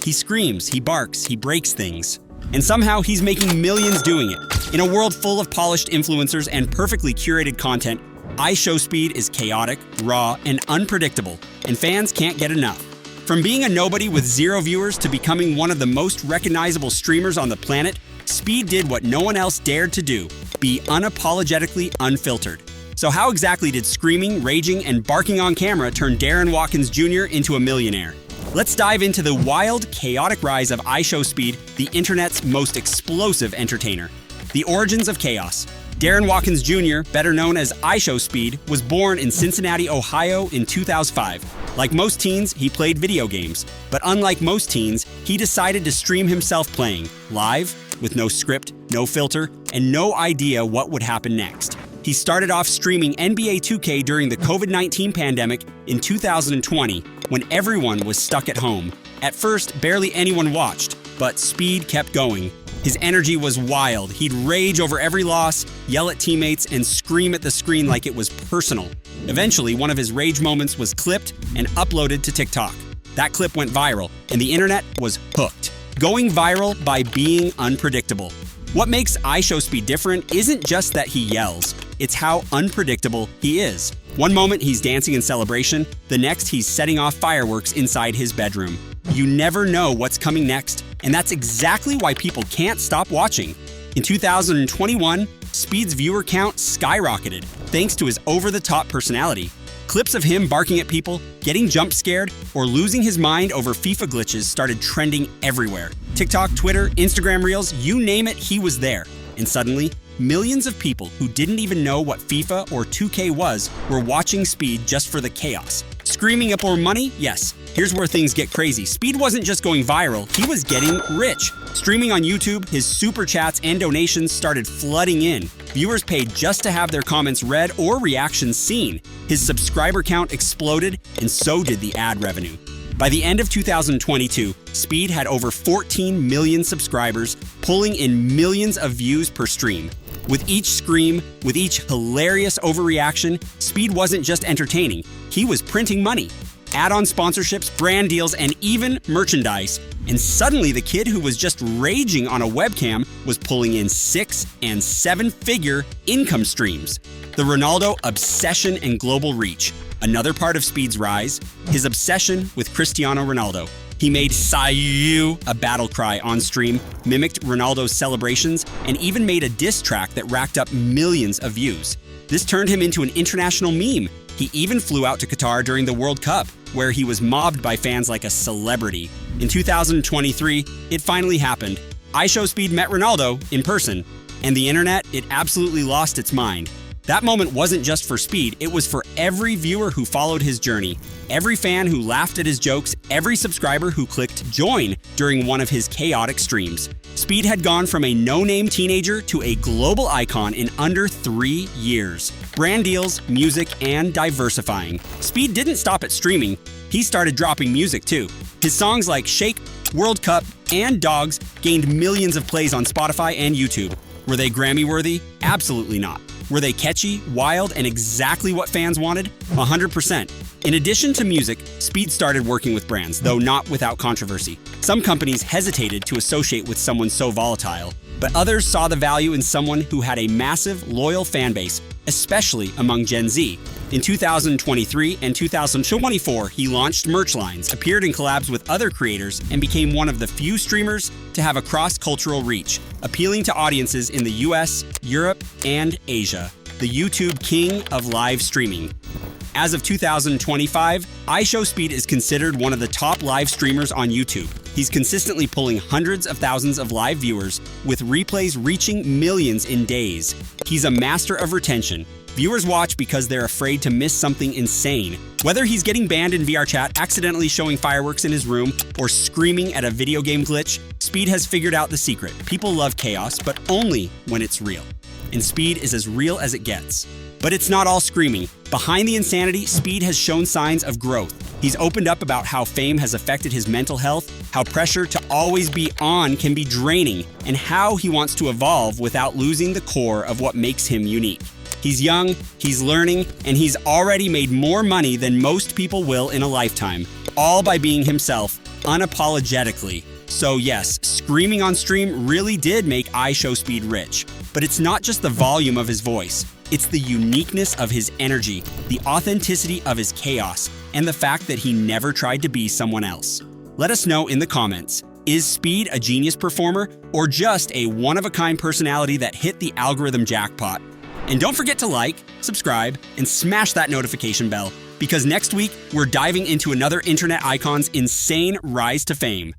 He screams, he barks, he breaks things. And somehow he's making millions doing it. In a world full of polished influencers and perfectly curated content, IShowSpeed is chaotic, raw, and unpredictable, and fans can't get enough. From being a nobody with 0 viewers to becoming one of the most recognizable streamers on the planet, Speed did what no one else dared to do: be unapologetically unfiltered. So how exactly did screaming, raging, and barking on camera turn Darren Watkins Jr. into a millionaire? Let's dive into the wild, chaotic rise of IShowSpeed, the internet's most explosive entertainer. The origins of chaos. Darren Watkins Jr., better known as IShowSpeed, was born in Cincinnati, Ohio in 2005. Like most teens, he played video games. But unlike most teens, he decided to stream himself playing, live, with no script, no filter, and no idea what would happen next. He started off streaming NBA 2K during the COVID-19 pandemic in 2020, when everyone was stuck at home. At first, barely anyone watched, but Speed kept going. His energy was wild. He'd rage over every loss, yell at teammates, and scream at the screen like it was personal. Eventually, one of his rage moments was clipped and uploaded to TikTok. That clip went viral, and the internet was hooked. Going viral by being unpredictable. What makes IShowSpeed different isn't just that he yells, it's how unpredictable he is. One moment he's dancing in celebration, the next he's setting off fireworks inside his bedroom. You never know what's coming next, and that's exactly why people can't stop watching. In 2021, Speed's viewer count skyrocketed thanks to his over-the-top personality. Clips of him barking at people, getting jump scared, or losing his mind over FIFA glitches started trending everywhere. TikTok, Twitter, Instagram Reels, you name it, he was there. And suddenly, millions of people who didn't even know what FIFA or 2K was were watching Speed just for the chaos. Screaming up more money? Yes. Here's where things get crazy. Speed wasn't just going viral, he was getting rich. Streaming on YouTube, his super chats and donations started flooding in. Viewers paid just to have their comments read or reactions seen. His subscriber count exploded, and so did the ad revenue. By the end of 2022, Speed had over 14 million subscribers, pulling in millions of views per stream. With each scream, with each hilarious overreaction, Speed wasn't just entertaining, he was printing money. Add-on sponsorships, brand deals, and even merchandise. And suddenly the kid who was just raging on a webcam was pulling in 6- and 7-figure income streams. The Ronaldo obsession and global reach. Another part of Speed's rise, his obsession with Cristiano Ronaldo. He made Sayu a battle cry on stream, mimicked Ronaldo's celebrations, and even made a diss track that racked up millions of views. This turned him into an international meme. He even flew out to Qatar during the World Cup, where he was mobbed by fans like a celebrity. In 2023, it finally happened. IShowSpeed met Ronaldo in person, and the internet, it absolutely lost its mind. That moment wasn't just for Speed, it was for every viewer who followed his journey, every fan who laughed at his jokes, every subscriber who clicked join during one of his chaotic streams. Speed had gone from a no-name teenager to a global icon in under 3 years. Brand deals, music, and diversifying. Speed didn't stop at streaming, he started dropping music too. His songs like Shake, World Cup, and Dogs gained millions of plays on Spotify and YouTube. Were they Grammy-worthy? Absolutely not. Were they catchy, wild, and exactly what fans wanted? 100%. In addition to music, Speed started working with brands, though not without controversy. Some companies hesitated to associate with someone so volatile, but others saw the value in someone who had a massive, loyal fan base, especially among Gen Z. In 2023 and 2024, he launched merch lines, appeared in collabs with other creators, and became one of the few streamers to have a cross-cultural reach, appealing to audiences in the US, Europe, and Asia. The YouTube king of live streaming. As of 2025, IShowSpeed is considered one of the top live streamers on YouTube. He's consistently pulling hundreds of thousands of live viewers, with replays reaching millions in days. He's a master of retention. Viewers watch because they're afraid to miss something insane. Whether he's getting banned in VR chat, accidentally showing fireworks in his room, or screaming at a video game glitch, Speed has figured out the secret. People love chaos, but only when it's real. And Speed is as real as it gets. But it's not all screaming. Behind the insanity, Speed has shown signs of growth. He's opened up about how fame has affected his mental health, how pressure to always be on can be draining, and how he wants to evolve without losing the core of what makes him unique. He's young, he's learning, and he's already made more money than most people will in a lifetime, all by being himself unapologetically. So yes, screaming on stream really did make IShowSpeed rich. But it's not just the volume of his voice. It's the uniqueness of his energy, the authenticity of his chaos, and the fact that he never tried to be someone else. Let us know in the comments. Is Speed a genius performer or just a one-of-a-kind personality that hit the algorithm jackpot? And don't forget to like, subscribe, and smash that notification bell, because next week we're diving into another internet icon's insane rise to fame.